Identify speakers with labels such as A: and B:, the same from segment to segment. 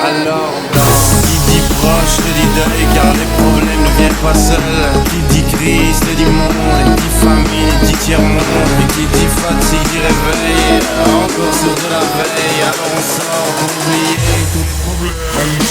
A: Alors, qui dit proche, te dit deuil, car les problèmes ne viennent pas seuls. Qui dit crise, te dit monde, et dit famine, dit tiers-monde. Et qui dit fatigue, dit réveil, encore sur de la veille. Alors on sort pour oublier tous les problèmes.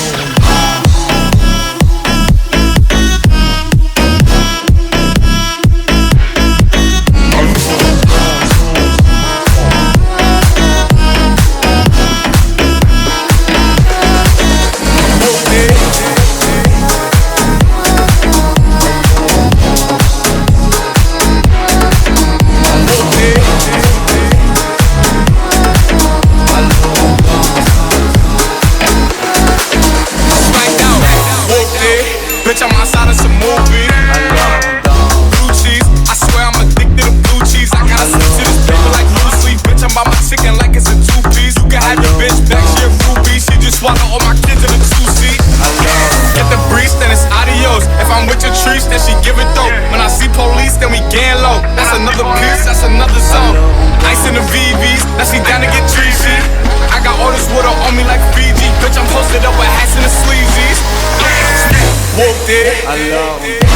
B: Bitch, I'm outside of some movie. Blue cheese, I swear I'm addicted to blue cheese. I gotta switch to this paper like blue sleep. Bitch, I'm by my chicken like it's a two-piece. You can have your bitch back, she a groupie. She just swallow all my kids in a two-seat. Get the breeze, then it's adios. If I'm with your trees, then she give it dope. When I see police, then we gang low. That's another piece, that's another zone. Ice in the VVs, now she down to get treachy. I got all this water on me like Fiji. Bitch, I'm posted up with hats and the sleazies. Whooped it.